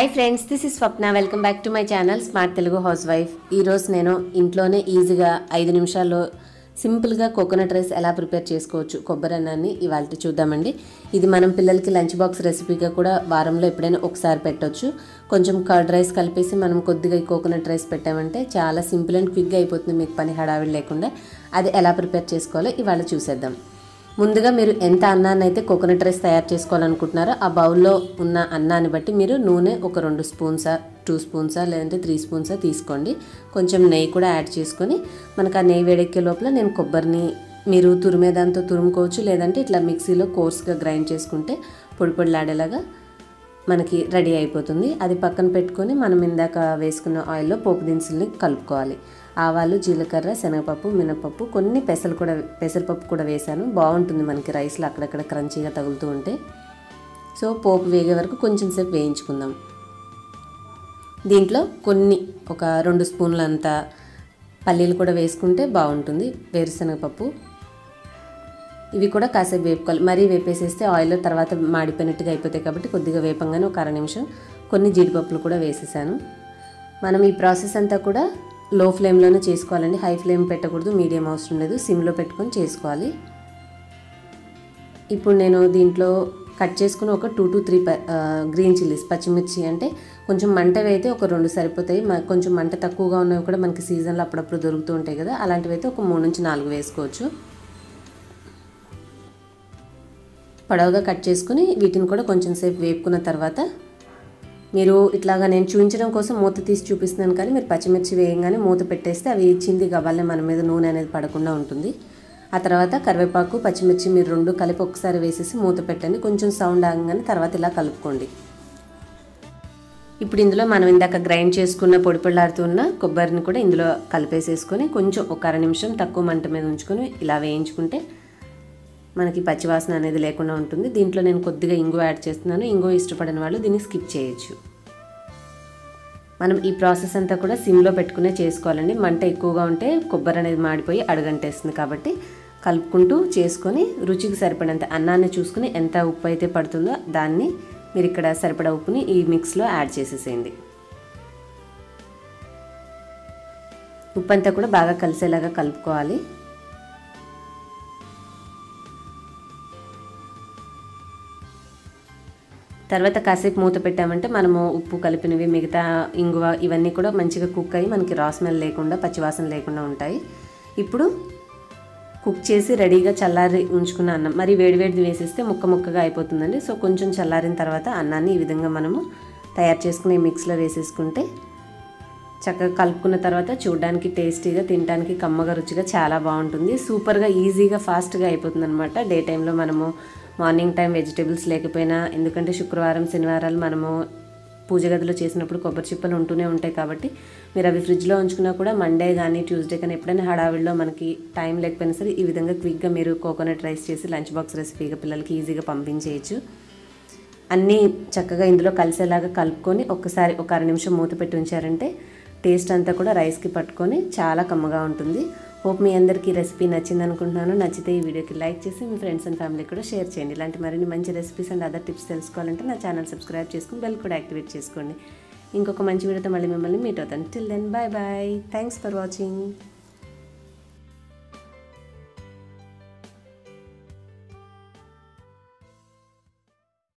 Hi friends, this is Swapna. Welcome back to my channel smart Telugu house wife. ఈరోజు నేను ఇంట్లోనే ఈజీగా 5 నిమిషాల్లో సింపుల్గా కోకోనట్ రైస్ ఎలా ప్రిపేర్ చేసుకోవచ్చు కొబ్బరి అన్నాన్ని ఇవాళ చూద్దామండి. ఇది మనం పిల్లలకి లంచ్ బాక్స్ రెసిపీగా కూడా వారంలో ఎప్పుడైనా ఒకసారి పెట్టవచ్చు. కొంచెం కర్డ్ రైస్ కలిపేసి మనం కొద్దిగా ఈ కోకోనట్ రైస్ పెట్టామంటే చాలా సింపుల్ అండ్ క్విక్గా అయిపోతుంది, మీకు పని హడావిడి లేకుండా. అది ఎలా ప్రిపేర్ చేసుకోవాలో ఇవాళ చూసేద్దాం. ముందుగా మీరు ఎంత అన్నాన్ని అయితే కోకోనట్ రైస్ తయారు చేసుకోవాలనుకుంటున్నారో ఆ బౌల్లో ఉన్న అన్నాన్ని బట్టి మీరు నూనె ఒక 2 స్పూన్సా 2 స్పూన్సా లేదంటే 3 స్పూన్సా తీసుకోండి. కొంచెం నెయ్యి కూడా యాడ్ చేసుకొని మనకు ఆ నెయ్యి వేడెక్కే లోపల నేను కొబ్బరిని మీరు తురిమేదాంతో తురుముకోవచ్చు, లేదంటే ఇట్లా మిక్సీలో కోర్స్గా గ్రైండ్ చేసుకుంటే పొడి పొడిలాడేలాగా మనకి రెడీ అయిపోతుంది. అది పక్కన పెట్టుకొని మనం ఇందాక వేసుకున్న ఆయిల్లో పోపు దినుసుల్ని కలుపుకోవాలి. ఆవాలు, జీలకర్ర, శనగపప్పు, మినపప్పు, కొన్ని పెసరపప్పు కూడా వేసాను. బాగుంటుంది మనకి రైస్లో అక్కడక్కడ క్రంచీగా తగులుతూ ఉంటే. సో పోపు వేగే వరకు కొంచెం సేపు వేయించుకుందాం. దీంట్లో ఒక 2 స్పూన్ల అంత పల్లీలు కూడా వేసుకుంటే బాగుంటుంది, వేరుశనగపప్పు. ఇవి కూడా కాసేపు వేపుకోవాలి. మరీ వేపేసేస్తే ఆయిల్లో తర్వాత మాడిపోయినట్టుగా అయిపోతాయి కాబట్టి కొద్దిగా వేపంగానే ఒక 1/2 నిమిషం కొన్ని జీడిపప్పులు కూడా వేసేసాను. మనం ఈ ప్రాసెస్ అంతా కూడా లో ఫ్లేమ్లోనే చేసుకోవాలండి. హై ఫ్లేమ్ పెట్టకూడదు, మీడియం అవసరం లేదు, సిమ్లో పెట్టుకొని చేసుకోవాలి. ఇప్పుడు నేను దీంట్లో కట్ చేసుకుని ఒక 2 to 3 గ్రీన్ చిల్లీస్, పచ్చిమిర్చి, అంటే కొంచెం మంటవి అయితే ఒక 2 సరిపోతాయి. కొంచెం మంట తక్కువగా ఉన్నవి కూడా మనకి సీజన్లో అప్పుడప్పుడు దొరుకుతూ ఉంటాయి కదా, అలాంటివి అయితే ఒక 3 నుంచి 4 వేసుకోవచ్చు. పొడవుగా కట్ చేసుకుని వీటిని కూడా కొంచెం సేపు వేపుకున్న తర్వాత మీరు ఇట్లాగా నేను చూపించడం కోసం మూత తీసి చూపిస్తున్నాను, కానీ మీరు పచ్చిమిర్చి వేయంగానే మూత పెట్టేస్తే అవి చింది గవ్వాలనే మన మీద నూనె అనేది పడకుండా ఉంటుంది. ఆ తర్వాత కరివేపాకు, పచ్చిమిర్చి మీరు 2 కలిపి ఒకసారి వేసేసి మూత పెట్టండి. కొంచెం సౌండ్ ఆగగానే తర్వాత ఇలా కలుపుకోండి. ఇప్పుడు ఇందులో మనం ఇందాక గ్రైండ్ చేసుకున్న పొడి పొడిలాడుతున్న కొబ్బరిని కూడా ఇందులో కలిపేసేసుకొని కొంచెం ఒక 1/2 నిమిషం తక్కువ మంట మీద ఉంచుకొని ఇలా వేయించుకుంటే మనకి పచ్చివాసన అనేది లేకుండా ఉంటుంది. దీంట్లో నేను కొద్దిగా ఇంగువ యాడ్ చేస్తున్నాను. ఇంగువ ఇష్టపడని వాళ్ళు దీన్ని స్కిప్ చేయొచ్చు. మనం ఈ ప్రాసెస్ అంతా కూడా సిమ్లో పెట్టుకునే చేసుకోవాలండి. మంట ఎక్కువగా ఉంటే కొబ్బరి అనేది మాడిపోయి అడుగంటేస్తుంది, కాబట్టి కలుపుకుంటూ చేసుకొని రుచికి సరిపడినంత అన్నాన్ని చూసుకుని ఎంత ఉప్పు అయితే పడుతుందో దాన్ని మీరు ఇక్కడ సరిపడా ఉప్పుని ఈ మిక్స్లో యాడ్ చేసేసేయండి. ఉప్పు అంతా కూడా బాగా కలిసేలాగా కలుపుకోవాలి. తర్వాత కాసేపు మూత పెట్టామంటే మనము ఉప్పు కలిపినవి, మిగతా ఇంగువ ఇవన్నీ కూడా మంచిగా కుక్ అయ్యి మనకి రా స్మెల్ లేకుండా, పచ్చివాసన లేకుండా ఉంటాయి. ఇప్పుడు కుక్ చేసి రెడీగా చల్లారి ఉంచుకున్న అన్నం, మరి వేడివేడిది వేసేస్తే ముక్కగా అయిపోతుందండి. సో కొంచెం చల్లారిన తర్వాత అన్నాన్ని ఈ విధంగా మనము తయారు చేసుకునే మిక్స్లో వేసేసుకుంటే చక్కగా కలుపుకున్న తర్వాత చూడడానికి టేస్టీగా, తినడానికి కమ్మగా, రుచిగా చాలా బాగుంటుంది. సూపర్గా ఈజీగా ఫాస్ట్గా అయిపోతుంది అనమాట. డే టైంలో మనము మార్నింగ్ టైం వెజిటేబుల్స్ లేకపోయినా, ఎందుకంటే శుక్రవారం, శనివారాలు మనము పూజ గదిలో చేసినప్పుడు కొబ్బరి చిప్పలు ఉంటూనే ఉంటాయి కాబట్టి మీరు అవి ఫ్రిడ్జ్లో ఉంచుకున్నా కూడా మండే కానీ ట్యూస్డే కానీ ఎప్పుడైనా హడావిడిలో మనకి టైం లేకపోయినా సరే ఈ విధంగా క్విక్గా మీరు కోకోనట్ రైస్ చేసి లంచ్ బాక్స్ రెసిపీగా పిల్లలకి ఈజీగా పంపించేయచ్చు. అన్నీ చక్కగా ఇందులో కలిసేలాగా కలుపుకొని ఒక్కసారి ఒక 1/2 నిమిషం మూత పెట్టి ఉంచారంటే టేస్ట్ అంతా కూడా రైస్కి పట్టుకొని చాలా కమ్మగా ఉంటుంది. హోప్ మీ అందరికీ రెసిపీ నచ్చింది అనుకుంటున్నాను. నచ్చితే ఈ వీడియోకి లైక్ చేసి మీ ఫ్రెండ్స్ అండ్ ఫ్యామిలీకి కూడా షేర్ చేయండి. ఇలాంటి మరిన్ని మంచి రెసిపీస్ అండ్ అదర్ టిప్స్ తెలుసుకోవాలంటే నా ఛానల్ సబ్స్క్రైబ్ చేసుకుని బెల్ కూడా యాక్టివేట్ చేసుకోండి. ఇంకొక మంచి వీడియోతో మళ్ళీ మిమ్మల్ని మీట్ అవుతాను. Till then, bye bye. Thanks for watching.